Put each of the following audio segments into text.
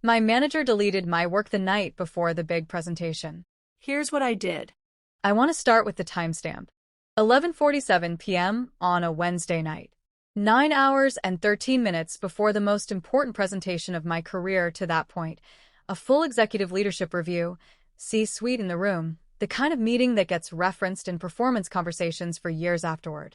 My manager deleted my work the night before the big presentation. Here's what I did. I want to start with the timestamp. 11:47 p.m. on a Wednesday night. 9 hours and 13 minutes before the most important presentation of my career to that point. A full executive leadership review, C-suite in the room, the kind of meeting that gets referenced in performance conversations for years afterward.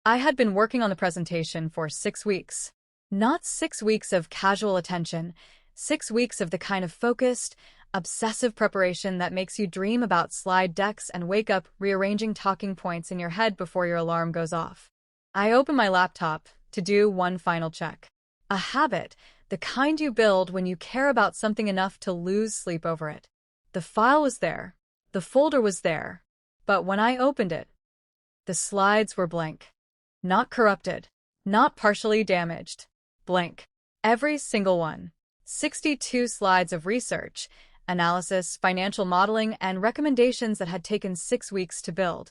I had been working on the presentation for 6 weeks. Not 6 weeks of casual attention, 6 weeks of the kind of focused, obsessive preparation that makes you dream about slide decks and wake up rearranging talking points in your head before your alarm goes off. I open my laptop to do one final check. A habit, the kind you build when you care about something enough to lose sleep over it. The file was there. The folder was there. But when I opened it, the slides were blank. Not corrupted. Not partially damaged. Blank. Every single one. 62 slides of research, analysis, financial modeling, and recommendations that had taken 6 weeks to build,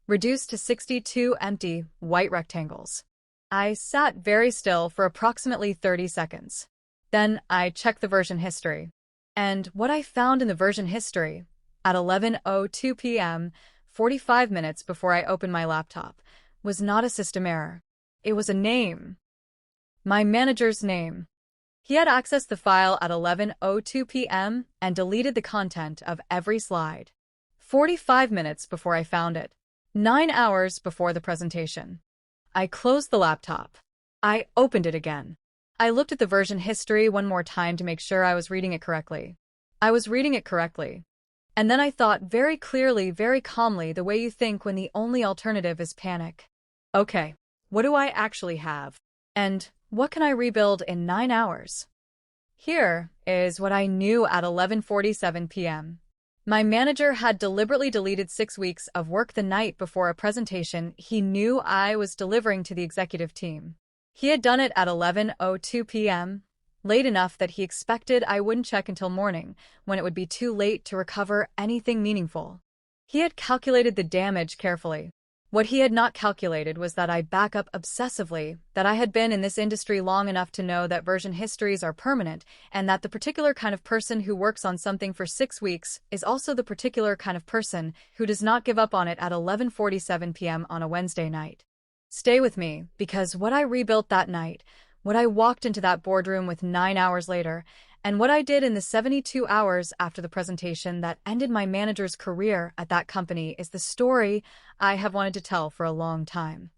reduced to 62 empty, white rectangles. I sat very still for approximately 30 seconds. Then I checked the version history. And what I found in the version history, at 11:02 p.m., 45 minutes before I opened my laptop, was not a system error. It was a name. My manager's name. He had accessed the file at 11:02 p.m. and deleted the content of every slide. 45 minutes before I found it. 9 hours before the presentation. I closed the laptop. I opened it again. I looked at the version history one more time to make sure I was reading it correctly. I was reading it correctly. And then I thought very clearly, very calmly, the way you think when the only alternative is panic. Okay, what do I actually have? And what can I rebuild in 9 hours? Here is what I knew at 11:47 p.m. My manager had deliberately deleted 6 weeks of work the night before a presentation he knew I was delivering to the executive team. He had done it at 11:02 p.m., late enough that he expected I wouldn't check until morning, when it would be too late to recover anything meaningful. He had calculated the damage carefully. What he had not calculated was that I back up obsessively, that I had been in this industry long enough to know that version histories are permanent, and that the particular kind of person who works on something for 6 weeks is also the particular kind of person who does not give up on it at 11:47 p.m. on a Wednesday night. Stay with me, because what I rebuilt that night, what I walked into that boardroom with 9 hours later, and what I did in the 72 hours after the presentation that ended my manager's career at that company is the story I have wanted to tell for a long time.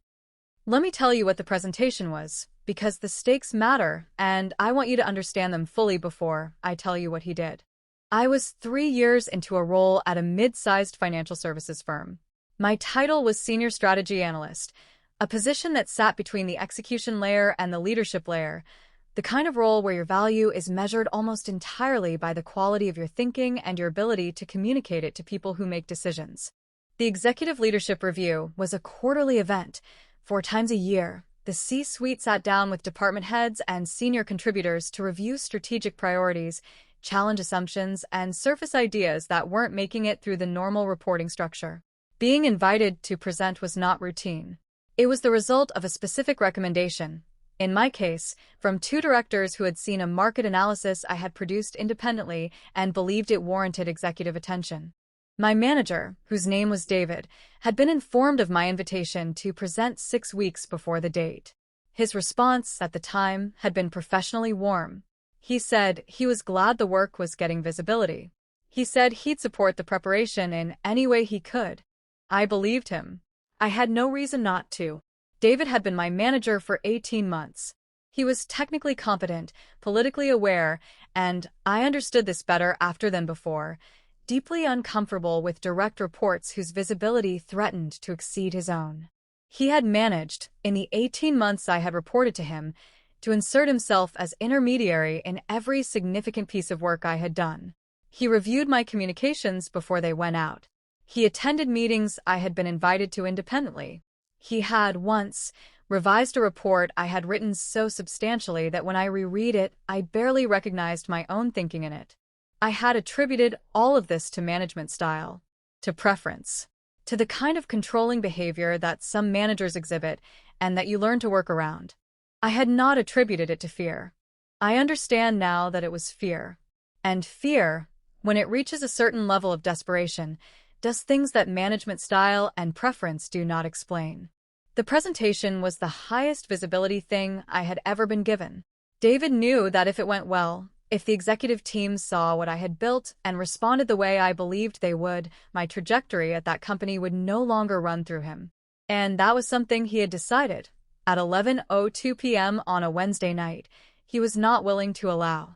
Let me tell you what the presentation was, because the stakes matter, and I want you to understand them fully before I tell you what he did. I was 3 years into a role at a mid-sized financial services firm. My title was Senior Strategy Analyst, a position that sat between the execution layer and the leadership layer, the kind of role where your value is measured almost entirely by the quality of your thinking and your ability to communicate it to people who make decisions. The Executive Leadership Review was a quarterly event. 4 times a year, the C-suite sat down with department heads and senior contributors to review strategic priorities, challenge assumptions, and surface ideas that weren't making it through the normal reporting structure. Being invited to present was not routine. It was the result of a specific recommendation, in my case, from 2 directors who had seen a market analysis I had produced independently and believed it warranted executive attention. My manager, whose name was David, had been informed of my invitation to present 6 weeks before the date. His response, at the time, had been professionally warm. He said he was glad the work was getting visibility. He said he'd support the preparation in any way he could. I believed him. I had no reason not to. David had been my manager for 18 months. He was technically competent, politically aware, and I understood this better after than before, deeply uncomfortable with direct reports whose visibility threatened to exceed his own. He had managed, in the 18 months I had reported to him, to insert himself as intermediary in every significant piece of work I had done. He reviewed my communications before they went out. He attended meetings I had been invited to independently. He had once revised a report I had written so substantially that when I reread it, I barely recognized my own thinking in it. I had attributed all of this to management style, to preference, to the kind of controlling behavior that some managers exhibit and that you learn to work around. I had not attributed it to fear. I understand now that it was fear. And fear, when it reaches a certain level of desperation, does things that management style and preference do not explain. The presentation was the highest visibility thing I had ever been given. David knew that if it went well, if the executive team saw what I had built and responded the way I believed they would, my trajectory at that company would no longer run through him. And that was something he had decided. At 11:02 p.m. on a Wednesday night, he was not willing to allow.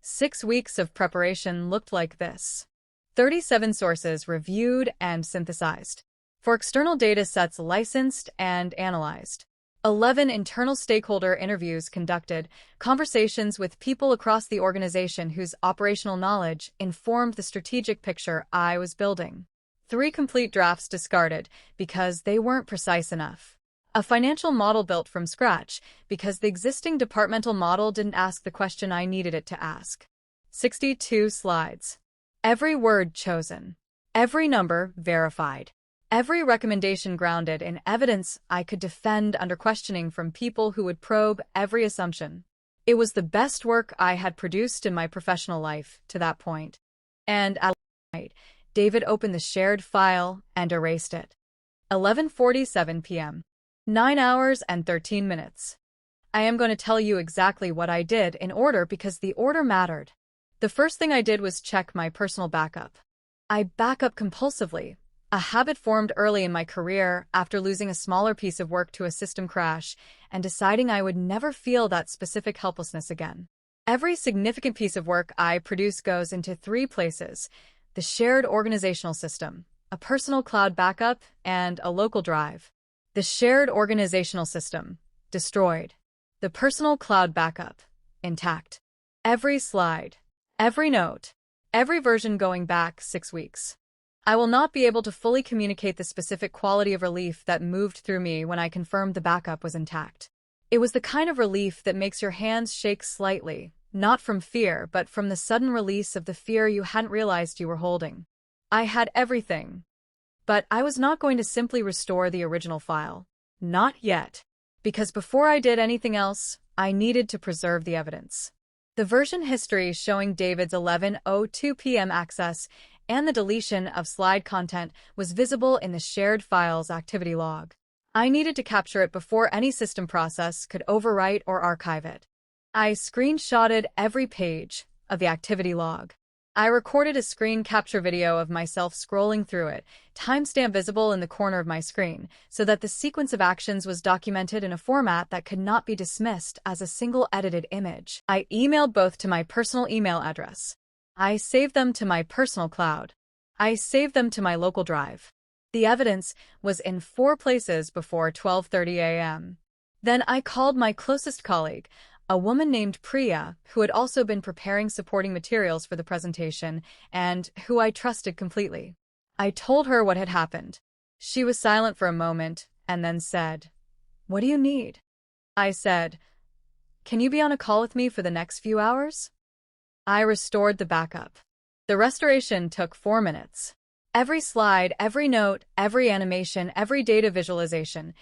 6 weeks of preparation looked like this. 37 sources reviewed and synthesized. 4 external data sets licensed and analyzed. 11 internal stakeholder interviews conducted, conversations with people across the organization whose operational knowledge informed the strategic picture I was building. 3 complete drafts discarded because they weren't precise enough. A financial model built from scratch because the existing departmental model didn't ask the question I needed it to ask. 62 slides. Every word chosen. Every number verified. Every recommendation grounded in evidence I could defend under questioning from people who would probe every assumption. It was the best work I had produced in my professional life to that point. And at night, David opened the shared file and erased it. 11:47 p.m. 9 hours and 13 minutes. I am going to tell you exactly what I did in order because the order mattered. The first thing I did was check my personal backup. I back up compulsively, a habit formed early in my career after losing a smaller piece of work to a system crash and deciding I would never feel that specific helplessness again. Every significant piece of work I produce goes into 3 places: the shared organizational system, a personal cloud backup, and a local drive. The shared organizational system, destroyed. The personal cloud backup, intact. Every slide, every note, every version going back 6 weeks. I will not be able to fully communicate the specific quality of relief that moved through me when I confirmed the backup was intact. It was the kind of relief that makes your hands shake slightly, not from fear, but from the sudden release of the fear you hadn't realized you were holding. I had everything. But I was not going to simply restore the original file. Not yet. Because before I did anything else, I needed to preserve the evidence. The version history showing David's 11:02 p.m. access and the deletion of slide content was visible in the shared file's activity log. I needed to capture it before any system process could overwrite or archive it. I screenshotted every page of the activity log. I recorded a screen capture video of myself scrolling through it, timestamp visible in the corner of my screen, so that the sequence of actions was documented in a format that could not be dismissed as a single edited image. I emailed both to my personal email address. I saved them to my personal cloud. I saved them to my local drive. The evidence was in 4 places before 12:30 a.m. Then I called my closest colleague, a woman named Priya, who had also been preparing supporting materials for the presentation and who I trusted completely. I told her what had happened. She was silent for a moment and then said, "What do you need?" I said, "Can you be on a call with me for the next few hours?" I restored the backup. The restoration took 4 minutes. Every slide, every note, every animation, every data visualization,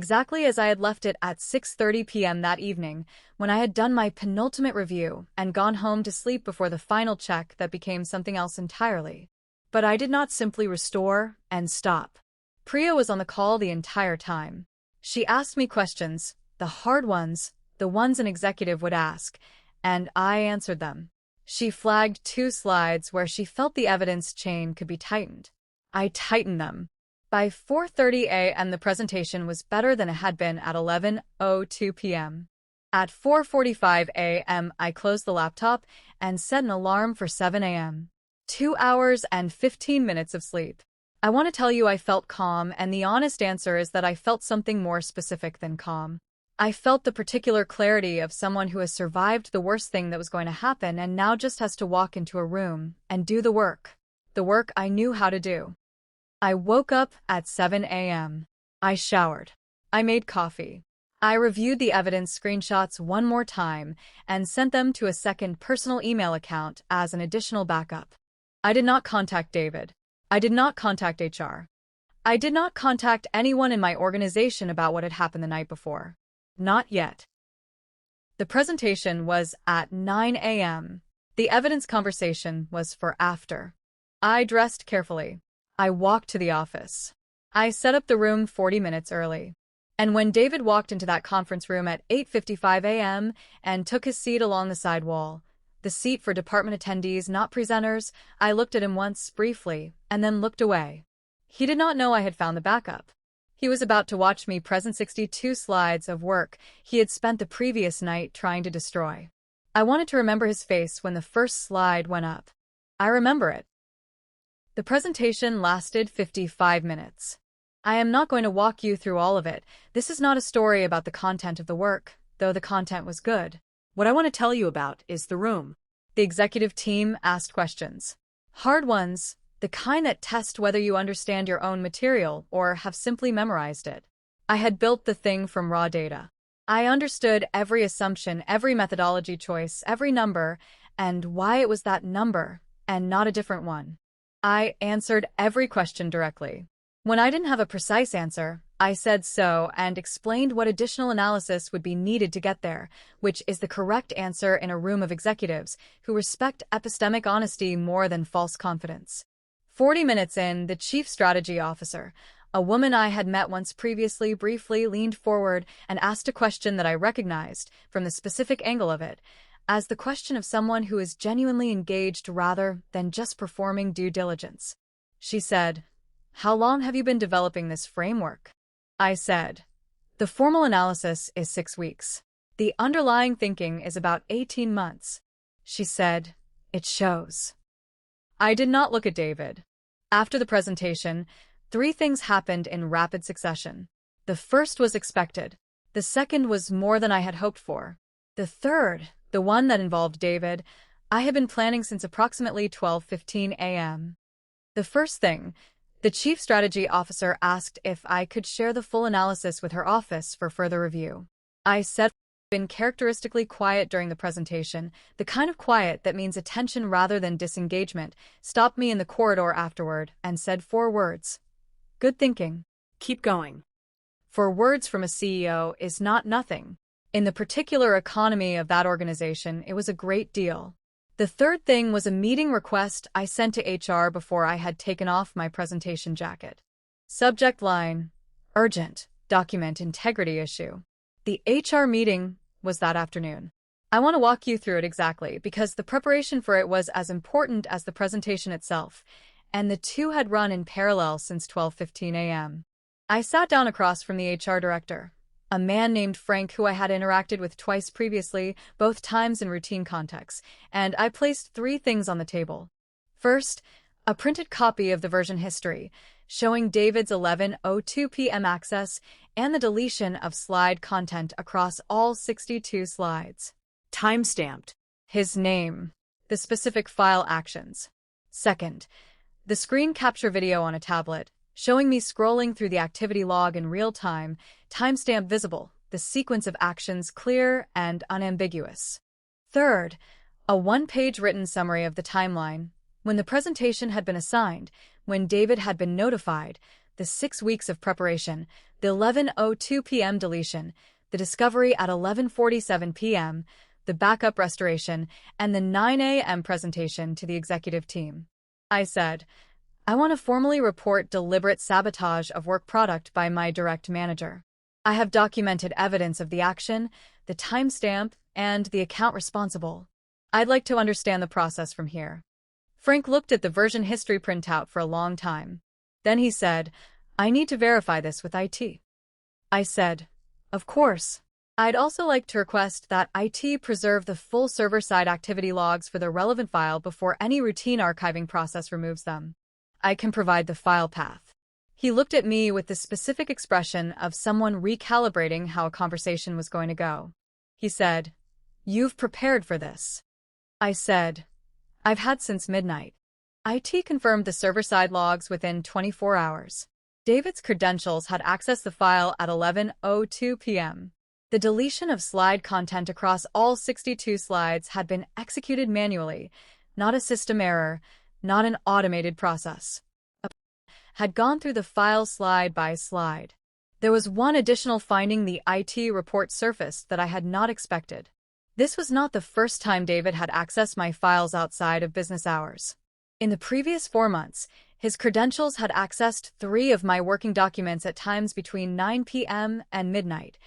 exactly as I had left it at 6:30 p.m. that evening, when I had done my penultimate review and gone home to sleep before the final check that became something else entirely. But I did not simply restore and stop. Priya was on the call the entire time. She asked me questions, the hard ones, the ones an executive would ask, and I answered them. She flagged 2 slides where she felt the evidence chain could be tightened. I tightened them. By 4:30 a.m. the presentation was better than it had been at 11:02 p.m. At 4:45 a.m. I closed the laptop and set an alarm for 7 a.m. 2 hours and 15 minutes of sleep. I want to tell you I felt calm, and the honest answer is that I felt something more specific than calm. I felt the particular clarity of someone who has survived the worst thing that was going to happen and now just has to walk into a room and do the work I knew how to do. I woke up at 7 a.m. I showered. I made coffee. I reviewed the evidence screenshots one more time and sent them to a second personal email account as an additional backup. I did not contact David. I did not contact HR. I did not contact anyone in my organization about what had happened the night before. Not yet. The The presentation was at 9 a.m. The evidence conversation was for after. I dressed carefully. I walked to the office. I set up the room 40 minutes early. And when David walked into that conference room at 8:55 a.m. and took his seat along the side wall, the seat for department attendees, not presenters, I looked at him once, briefly, and then looked away. He did not know I had found the backup. He was about to watch me present 62 slides of work he had spent the previous night trying to destroy. I wanted to remember his face when the first slide went up. I remember it. The presentation lasted 55 minutes. I am not going to walk you through all of it. This is not a story about the content of the work, though the content was good. What I want to tell you about is the room. The executive team asked questions. Hard ones, the kind that test whether you understand your own material or have simply memorized it. I had built the thing from raw data. I understood every assumption, every methodology choice, every number, and why it was that number, and not a different one. I answered every question directly. When I didn't have a precise answer, I said so and explained what additional analysis would be needed to get there, which is the correct answer in a room of executives who respect epistemic honesty more than false confidence. 40 minutes in, the chief strategy officer, a woman I had met once previously, briefly leaned forward and asked a question that I recognized, from the specific angle of it, as the question of someone who is genuinely engaged rather than just performing due diligence. She said, "How long have you been developing this framework?" I said, "The formal analysis is 6 weeks. The underlying thinking is about 18 months. She said, "It shows." I did not look at David. After the presentation, 3 things happened in rapid succession. The first was expected. The second was more than I had hoped for. The third, the one that involved David, I had been planning since approximately 12:15 a.m. The first thing, the chief strategy officer asked if I could share the full analysis with her office for further review. I said I'd been characteristically quiet during the presentation, the kind of quiet that means attention rather than disengagement, stopped me in the corridor afterward and said 4 words. "Good thinking. Keep going." 4 words from a CEO is not nothing. In the particular economy of that organization, it was a great deal. The third thing was a meeting request I sent to HR before I had taken off my presentation jacket. Subject line, urgent, document integrity issue. The HR meeting was that afternoon. I want to walk you through it exactly because the preparation for it was as important as the presentation itself, and the two had run in parallel since 12:15 a.m. I sat down across from the HR director, a man named Frank who I had interacted with twice previously, both times in routine contexts, and I placed 3 things on the table. First, a printed copy of the version history, showing David's 11:02 p.m. access and the deletion of slide content across all 62 slides. Timestamped. His name. The specific file actions. Second, the screen capture video on a tablet, showing me scrolling through the activity log in real time, timestamp visible, the sequence of actions clear and unambiguous. Third, a 1-page written summary of the timeline, when the presentation had been assigned, when David had been notified, the 6 weeks of preparation, the 11:02 p.m. deletion, the discovery at 11:47 p.m., the backup restoration, and the 9 a.m. presentation to the executive team. I said, I want to formally report deliberate sabotage of work product by my direct manager. I have documented evidence of the action, the timestamp, and the account responsible. I'd like to understand the process from here. Frank looked at the version history printout for a long time. Then he said, I need to verify this with IT. I said, of course. I'd also like to request that IT preserve the full server-side activity logs for the relevant file before any routine archiving process removes them. I can provide the file path. He looked at me with the specific expression of someone recalibrating how a conversation was going to go. He said, You've prepared for this. I said, I've had since midnight. IT confirmed the server-side logs within 24 hours. David's credentials had accessed the file at 11:02 p.m. The deletion of slide content across all 62 slides had been executed manually, not a system error, not an automated process. Had gone through the file slide by slide. There was one additional finding the IT report surfaced that I had not expected. This was not the first time David had accessed my files outside of business hours. In the previous 4 months, his credentials had accessed 3 of my working documents at times between 9 p.m. and midnight,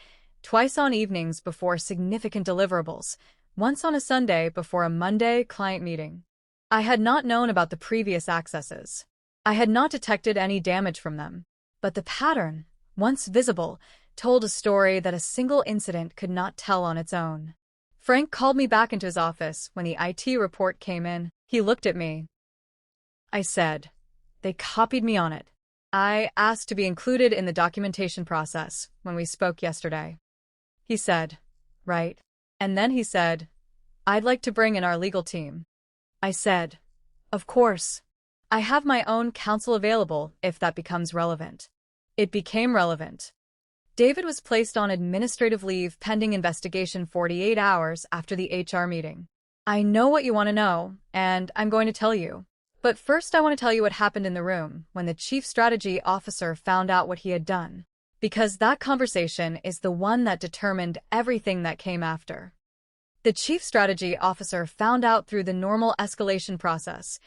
twice on evenings before significant deliverables, once on a Sunday before a Monday client meeting. I had not known about the previous accesses. I had not detected any damage from them. But the pattern, once visible, told a story that a single incident could not tell on its own. Frank called me back into his office when the IT report came in. He looked at me. I said, "They copied me on it. I asked to be included in the documentation process when we spoke yesterday." He said, "Right." And then he said, "I'd like to bring in our legal team." I said, "Of course. I have my own counsel available if that becomes relevant." It became relevant. David was placed on administrative leave pending investigation 48 hours after the HR meeting. I know what you want to know, and I'm going to tell you. But first I want to tell you what happened in the room when the Chief Strategy Officer found out what he had done. Because that conversation is the one that determined everything that came after. The Chief Strategy Officer found out through the normal escalation process.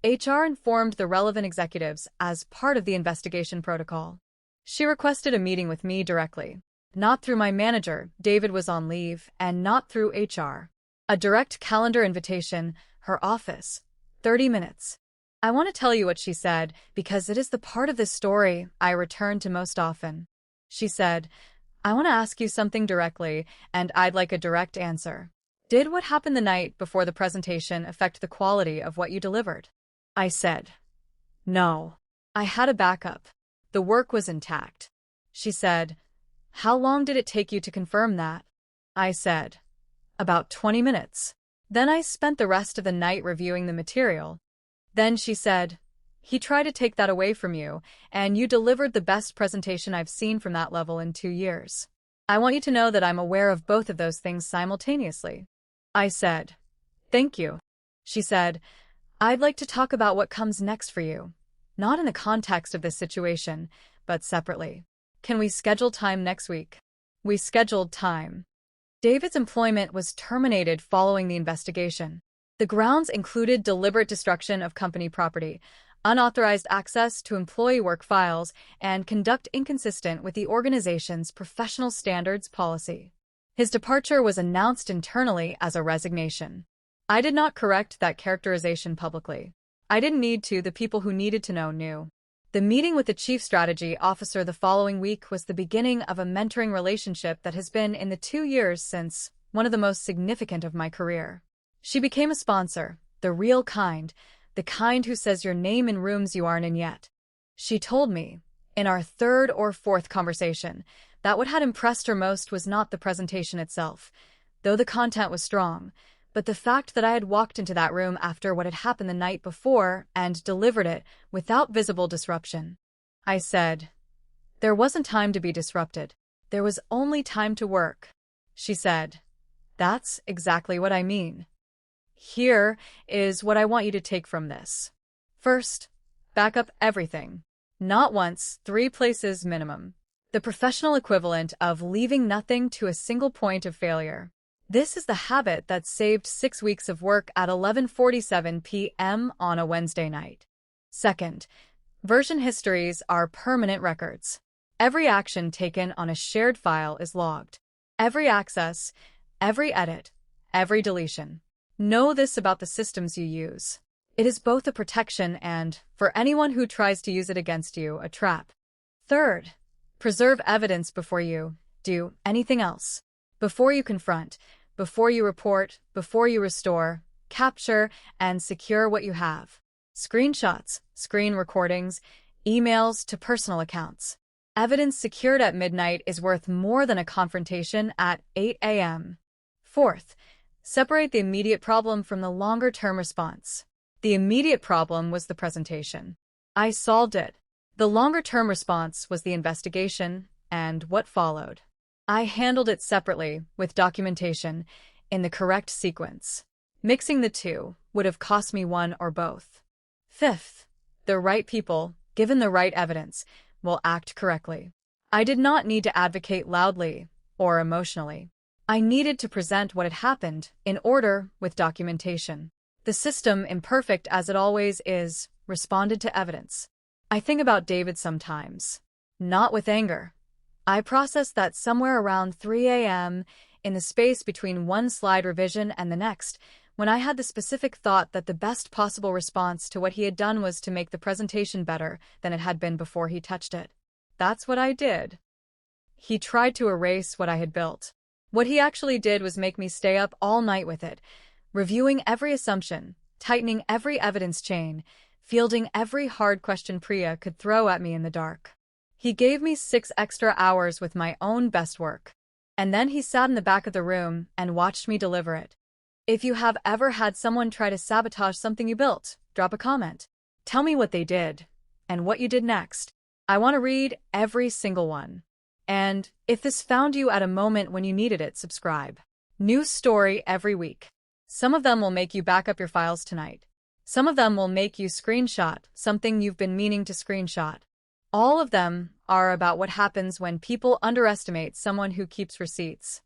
HR informed the relevant executives as part of the investigation protocol. She requested a meeting with me directly. Not through my manager, David was on leave, and not through HR. A direct calendar invitation, her office. 30 minutes. I want to tell you what she said because it is the part of this story I return to most often. She said, "I want to ask you something directly, and I'd like a direct answer. Did what happened the night before the presentation affect the quality of what you delivered?" I said, "No. I had a backup. The work was intact." She said, "How long did it take you to confirm that?" I said, "About 20 minutes. Then I spent the rest of the night reviewing the material." Then she said, "He tried to take that away from you, and you delivered the best presentation I've seen from that level in 2 years. I want you to know that I'm aware of both of those things simultaneously." I said, "Thank you." She said, "I'd like to talk about what comes next for you. Not in the context of this situation, but separately. Can we schedule time next week?" We scheduled time. David's employment was terminated following the investigation. The grounds included deliberate destruction of company property, unauthorized access to employee work files, and conduct inconsistent with the organization's professional standards policy. His departure was announced internally as a resignation. I did not correct that characterization publicly. I didn't need to. The people who needed to know knew. The meeting with the Chief Strategy Officer the following week was the beginning of a mentoring relationship that has been in the 2 years since one of the most significant of my career. She became a sponsor, the real kind, the kind who says your name in rooms you aren't in yet. She told me, in our 3rd or 4th conversation, that what had impressed her most was not the presentation itself, though the content was strong, but the fact that I had walked into that room after what had happened the night before and delivered it without visible disruption. I said, "There wasn't time to be disrupted. There was only time to work." She said, "That's exactly what I mean. Here is what I want you to take from this. First, back up everything. Not once, 3 places minimum. The professional equivalent of leaving nothing to a single point of failure. This is the habit that saved 6 weeks of work at 11:47 p.m. on a Wednesday night. Second, version histories are permanent records. Every action taken on a shared file is logged. Every access, every edit, every deletion. Know this about the systems you use. It is both a protection and, for anyone who tries to use it against you, a trap. Third, preserve evidence before you do anything else. Before you confront, before you report, before you restore, capture, and secure what you have. Screenshots, screen recordings, emails to personal accounts. Evidence secured at midnight is worth more than a confrontation at 8 a.m. Fourth, separate the immediate problem from the longer-term response. The immediate problem was the presentation. I solved it. The longer-term response was the investigation and what followed. I handled it separately, with documentation, in the correct sequence. Mixing the two would have cost me one or both. Fifth, the right people, given the right evidence, will act correctly. I did not need to advocate loudly or emotionally. I needed to present what had happened, in order, with documentation. The system, imperfect as it always is, responded to evidence. I think about David sometimes. Not with anger. I processed that somewhere around 3 a.m., in the space between one slide revision and the next, when I had the specific thought that the best possible response to what he had done was to make the presentation better than it had been before he touched it. That's what I did. He tried to erase what I had built. What he actually did was make me stay up all night with it, reviewing every assumption, tightening every evidence chain, fielding every hard question Priya could throw at me in the dark. He gave me 6 extra hours with my own best work. And then he sat in the back of the room and watched me deliver it. If you have ever had someone try to sabotage something you built, drop a comment. Tell me what they did, and what you did next. I want to read every single one. And, if this found you at a moment when you needed it, subscribe. New story every week. Some of them will make you back up your files tonight. Some of them will make you screenshot something you've been meaning to screenshot. All of them are about what happens when people underestimate someone who keeps receipts.